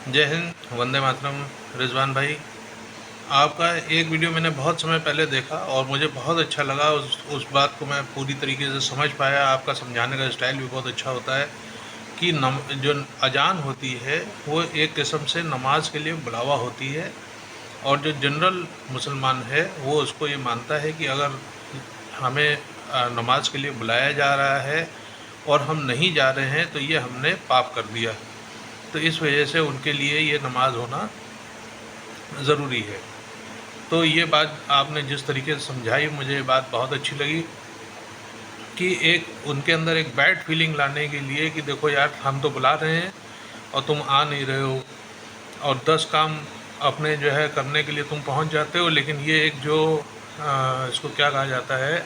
जय हिंद, वंदे मातरम। रिजवान भाई, आपका एक वीडियो मैंने बहुत समय पहले देखा और मुझे बहुत अच्छा लगा। उस बात को मैं पूरी तरीके से समझ पाया। आपका समझाने का स्टाइल भी बहुत अच्छा होता है कि जो अजान होती है वो एक किस्म से नमाज के लिए बुलावा होती है। और जो जनरल मुसलमान है वो उसको ये मानता है कि अगर हमें नमाज के लिए बुलाया जा रहा है और हम नहीं जा रहे हैं तो ये हमने पाप कर दिया। तो इस वजह से उनके लिए ये नमाज होना ज़रूरी है। तो ये बात आपने जिस तरीके से समझाई, मुझे ये बात बहुत अच्छी लगी कि एक उनके अंदर एक बैड फीलिंग लाने के लिए कि देखो यार, हम तो बुला रहे हैं और तुम आ नहीं रहे हो, और 10 काम अपने जो है करने के लिए तुम पहुंच जाते हो, लेकिन ये एक जो इसको क्या कहा जाता है,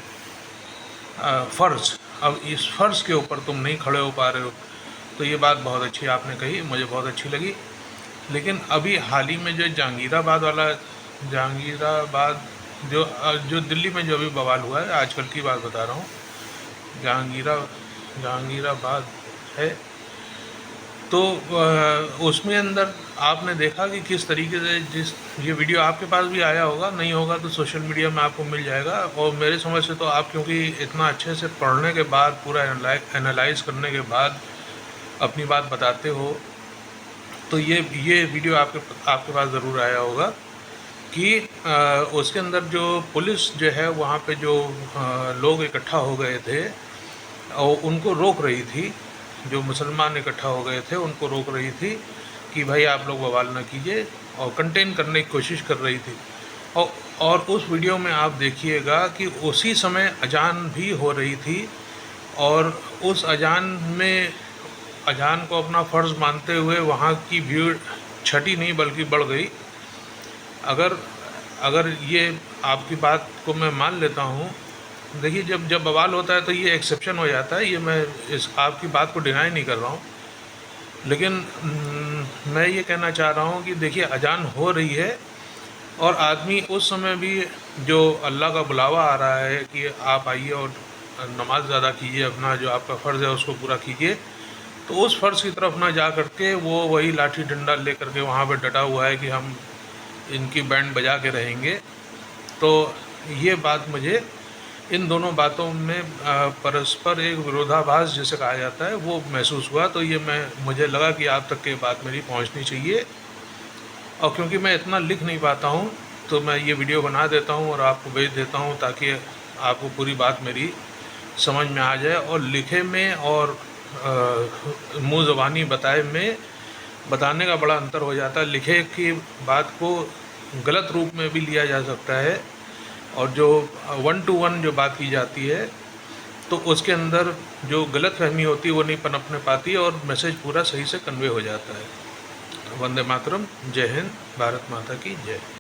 फ़र्ज़, अब इस फ़र्ज़ के ऊपर तुम नहीं खड़े हो पा रहे हो। तो ये बात बहुत अच्छी आपने कही, मुझे बहुत अच्छी लगी। लेकिन अभी हाल ही में जो जहांगीराबाद जो दिल्ली में जो अभी बवाल हुआ है, आजकल की बात बता रहा हूँ, जहांगीरा जहांगीराबाद है। तो उसमें अंदर आपने देखा कि किस तरीके से, जिस ये वीडियो आपके पास भी आया होगा, नहीं होगा तो सोशल मीडिया में आपको मिल जाएगा। और मेरे समझ से तो आप, क्योंकि इतना अच्छे से पढ़ने के बाद, पूरा एनालाइज करने के बाद अपनी बात बताते हो, तो ये वीडियो आपके पास ज़रूर आया होगा कि उसके अंदर जो पुलिस जो है वहाँ पे जो लोग इकट्ठा हो गए थे और उनको रोक रही थी, जो मुसलमान इकट्ठा हो गए थे उनको रोक रही थी कि भाई आप लोग बवाल ना कीजिए, और कंटेन करने की कोशिश कर रही थी। और उस वीडियो में आप देखिएगा कि उसी समय अजान भी हो रही थी, और उस अजान को अपना फ़र्ज़ मानते हुए वहाँ की भीड़ छटी नहीं बल्कि बढ़ गई। अगर अगर ये आपकी बात को मैं मान लेता हूँ, देखिए, जब जब बवाल होता है तो ये एक्सेप्शन हो जाता है, ये मैं इस आपकी बात को डिनाई नहीं कर रहा हूँ। लेकिन मैं ये कहना चाह रहा हूँ कि देखिए, अजान हो रही है और आदमी उस समय भी, जो अल्लाह का बुलावा आ रहा है कि आप आइए और नमाज अदा कीजिए, अपना जो आपका फ़र्ज़ है उसको पूरा कीजिए, तो उस फ़र्ज़ की तरफ ना जा करके वो वही लाठी डंडा ले करके वहाँ पे डटा हुआ है कि हम इनकी बैंड बजा के रहेंगे। तो ये बात मुझे, इन दोनों बातों में परस्पर एक विरोधाभास जिसे कहा जाता है वो महसूस हुआ। तो ये मुझे लगा कि आप तक ये बात मेरी पहुंचनी चाहिए, और क्योंकि मैं इतना लिख नहीं पाता हूं तो मैं ये वीडियो बना देता हूं और आपको भेज देता हूं, ताकि आपको पूरी बात मेरी समझ में आ जाए। और लिखे में और मुँह ज़बानी बताने का बड़ा अंतर हो जाता है। लिखे की बात को गलत रूप में भी लिया जा सकता है, और जो 1 to 1 जो बात की जाती है तो उसके अंदर जो गलत फहमी होती है वो नहीं पनपने पाती और मैसेज पूरा सही से कन्वे हो जाता है। वंदे मातरम। जय हिंद। भारत माता की जय।